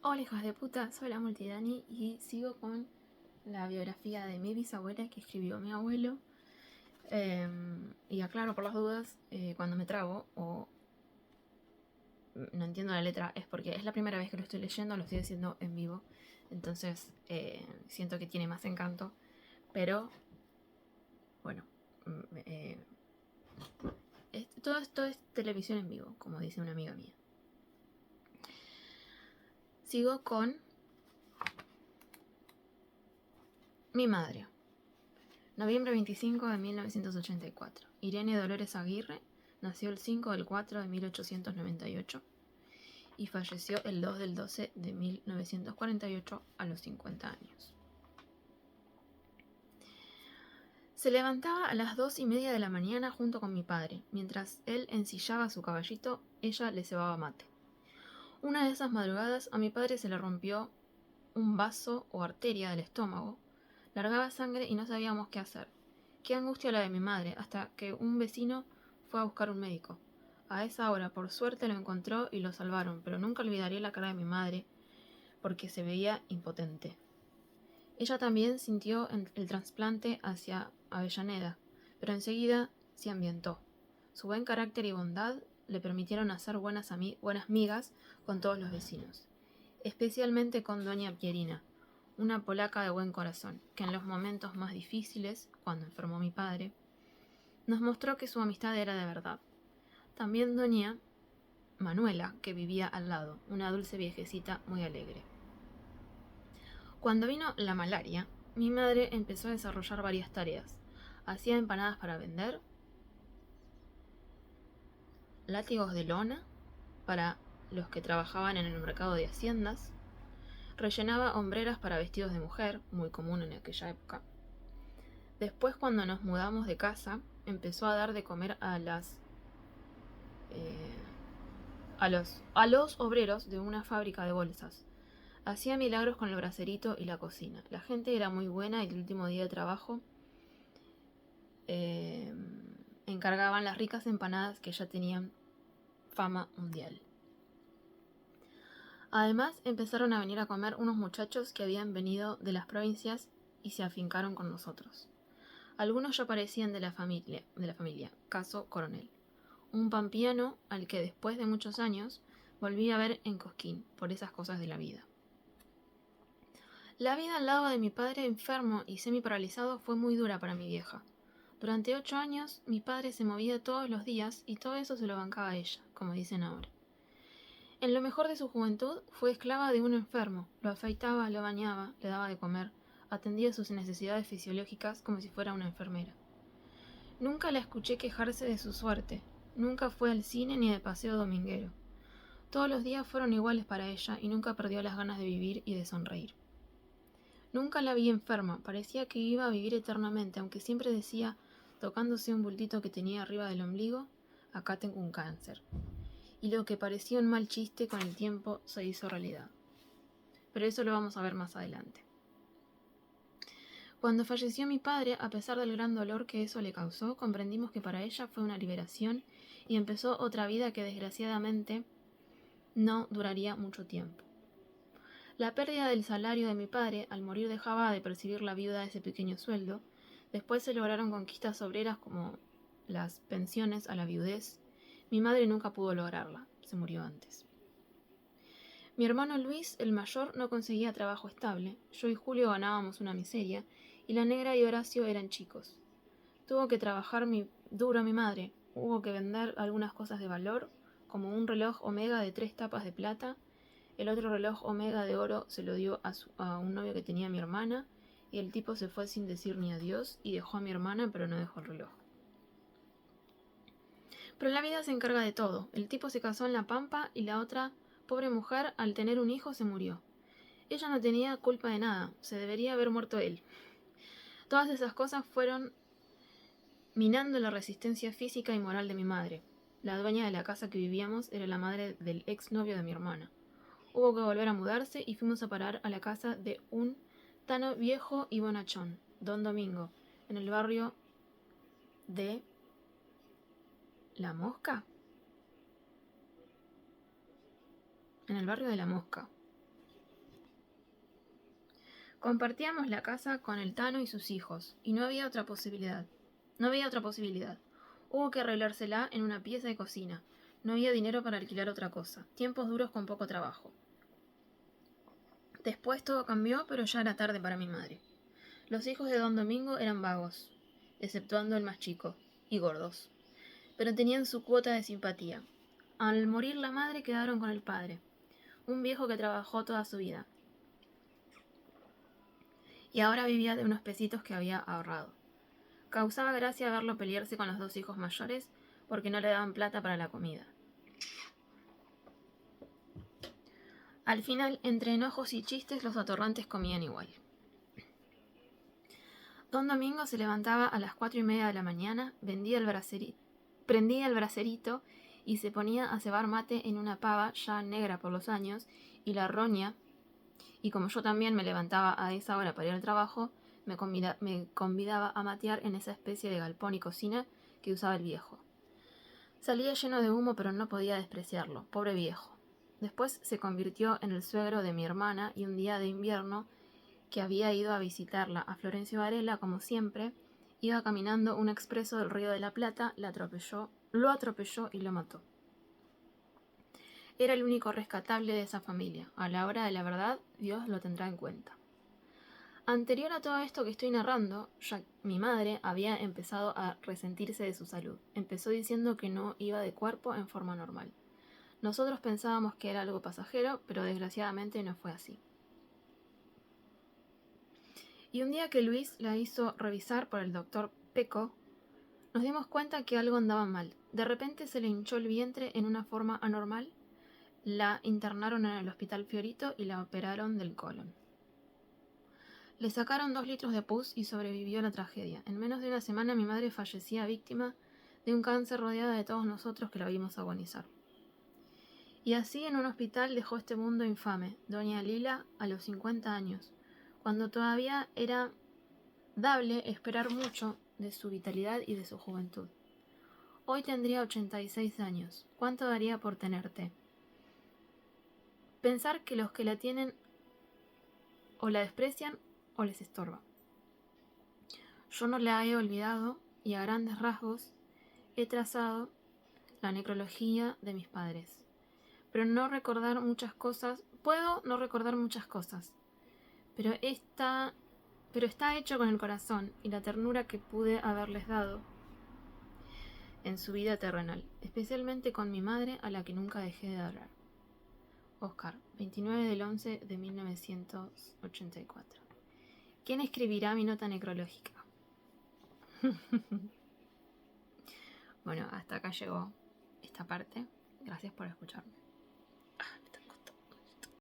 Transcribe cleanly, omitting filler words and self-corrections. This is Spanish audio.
Hola hijas de puta, soy la Multidani y sigo con la biografía de mi bisabuela que escribió mi abuelo. Y aclaro por las dudas, cuando me trago o no entiendo la letra es porque es la primera vez que lo estoy leyendo, lo estoy haciendo en vivo. Entonces siento que tiene más encanto. Pero bueno, todo esto es televisión en vivo, como dice una amiga mía. Sigo con mi madre. Noviembre 25 de 1984. Irene Dolores Aguirre nació el 5 del 4 de 1898 y falleció el 2 del 12 de 1948 a los 50 años. Se levantaba a las 2:30 de la mañana junto con mi padre. Mientras él ensillaba su caballito, ella le cebaba mate. Una de esas madrugadas a mi padre se le rompió un vaso o arteria del estómago. Largaba sangre y no sabíamos qué hacer. Qué angustia la de mi madre, hasta que un vecino fue a buscar un médico. A esa hora, por suerte, lo encontró y lo salvaron, pero nunca olvidaré la cara de mi madre, porque se veía impotente. Ella también sintió el trasplante hacia Avellaneda, pero enseguida se ambientó. Su buen carácter y bondad le permitieron hacer buenas migas con todos los vecinos, especialmente con doña Pierina, una polaca de buen corazón, que en los momentos más difíciles, cuando enfermó mi padre, nos mostró que su amistad era de verdad. También doña Manuela, que vivía al lado, una dulce viejecita muy alegre. Cuando vino la malaria, mi madre empezó a desarrollar varias tareas. Hacía empanadas para vender, látigos de lona para los que trabajaban en el mercado de haciendas, rellenaba hombreras para vestidos de mujer, muy común en aquella época. Después, cuando nos mudamos de casa, empezó a dar de comer a los obreros de una fábrica de bolsas. Hacía milagros con el braserito y la cocina. La gente era muy buena y el último día de trabajo encargaban las ricas empanadas que ya tenían fama mundial. Además, empezaron a venir a comer unos muchachos que habían venido de las provincias y se afincaron con nosotros. Algunos ya parecían de la familia, caso Coronel, un pampeano al que después de muchos años volví a ver en Cosquín, por esas cosas de la vida. La vida al lado de mi padre enfermo y semi-paralizado fue muy dura para mi vieja. Durante 8 años, mi padre se movía todos los días y todo eso se lo bancaba a ella, como dicen ahora. En lo mejor de su juventud, fue esclava de un enfermo. Lo afeitaba, lo bañaba, le daba de comer, atendía sus necesidades fisiológicas como si fuera una enfermera. Nunca la escuché quejarse de su suerte. Nunca fue al cine ni de paseo dominguero. Todos los días fueron iguales para ella y nunca perdió las ganas de vivir y de sonreír. Nunca la vi enferma, parecía que iba a vivir eternamente, aunque siempre decía, tocándose un bultito que tenía arriba del ombligo, acá tengo un cáncer. Y lo que parecía un mal chiste con el tiempo se hizo realidad. Pero eso lo vamos a ver más adelante. Cuando falleció mi padre, a pesar del gran dolor que eso le causó, comprendimos que para ella fue una liberación y empezó otra vida que desgraciadamente no duraría mucho tiempo. La pérdida del salario de mi padre al morir dejaba de percibir la viuda ese pequeño sueldo. Después se lograron conquistas obreras como las pensiones a la viudez. Mi madre nunca pudo lograrla, se murió antes. Mi hermano Luis, el mayor, no conseguía trabajo estable. Yo y Julio ganábamos una miseria y la negra y Horacio eran chicos. Tuvo que trabajar duro mi madre. Hubo que vender algunas cosas de valor, como un reloj Omega de 3 tapas de plata. El otro reloj Omega de oro se lo dio a un novio que tenía mi hermana, y el tipo se fue sin decir ni adiós y dejó a mi hermana, pero no dejó el reloj. Pero la vida se encarga de todo. El tipo se casó en La Pampa y la otra pobre mujer, al tener un hijo, se murió. Ella no tenía culpa de nada, se debería haber muerto él. Todas esas cosas fueron minando la resistencia física y moral de mi madre. La dueña de la casa que vivíamos era la madre del exnovio de mi hermana. Hubo que volver a mudarse y fuimos a parar a la casa de un tano viejo y bonachón, Don Domingo, en el barrio de La Mosca. En el barrio de La Mosca. Compartíamos la casa con el Tano y sus hijos, y no había otra posibilidad. No había otra posibilidad. Hubo que arreglársela en una pieza de cocina. No había dinero para alquilar otra cosa. Tiempos duros con poco trabajo. Después todo cambió, pero ya era tarde para mi madre. Los hijos de don Domingo eran vagos, exceptuando el más chico, y gordos. Pero tenían su cuota de simpatía. Al morir la madre quedaron con el padre, un viejo que trabajó toda su vida. Y ahora vivía de unos pesitos que había ahorrado. Causaba gracia verlo pelearse con los dos hijos mayores porque no le daban plata para la comida. Al final, entre enojos y chistes, los atorrantes comían igual. Don Domingo se levantaba a las 4:30 de la mañana, prendía el bracerito y se ponía a cebar mate en una pava ya negra por los años, y la roña, y como yo también me levantaba a esa hora para ir al trabajo, me convidaba a matear en esa especie de galpón y cocina que usaba el viejo. Salía lleno de humo, pero no podía despreciarlo, pobre viejo. Después se convirtió en el suegro de mi hermana, y un día de invierno, que había ido a visitarla a Florencio Varela, como siempre, iba caminando un expreso del Río de la Plata, lo atropelló y lo mató. Era el único rescatable de esa familia. A la hora de la verdad, Dios lo tendrá en cuenta. Anterior a todo esto que estoy narrando, ya mi madre había empezado a resentirse de su salud. Empezó diciendo que no iba de cuerpo en forma normal. Nosotros pensábamos que era algo pasajero, pero desgraciadamente no fue así. Y un día que Luis la hizo revisar por el doctor Peco, nos dimos cuenta que algo andaba mal. De repente se le hinchó el vientre en una forma anormal, la internaron en el hospital Fiorito y la operaron del colon. Le sacaron 2 litros de pus y sobrevivió a la tragedia. En menos de una semana mi madre fallecía víctima de un cáncer, rodeada de todos nosotros que la vimos agonizar. Y así en un hospital dejó este mundo infame, doña Lila, a los 50 años, cuando todavía era dable esperar mucho de su vitalidad y de su juventud. Hoy tendría 86 años. ¿Cuánto daría por tenerte? Pensar que los que la tienen o la desprecian o les estorba. Yo no la he olvidado y a grandes rasgos he trazado la necrología de mis padres. Pero puedo no recordar muchas cosas, pero está hecho con el corazón y la ternura que pude haberles dado en su vida terrenal, especialmente con mi madre, a la que nunca dejé de hablar. Oscar, 29/11/1984. ¿Quién escribirá mi nota necrológica? Bueno, hasta acá llegó esta parte. Gracias por escucharme.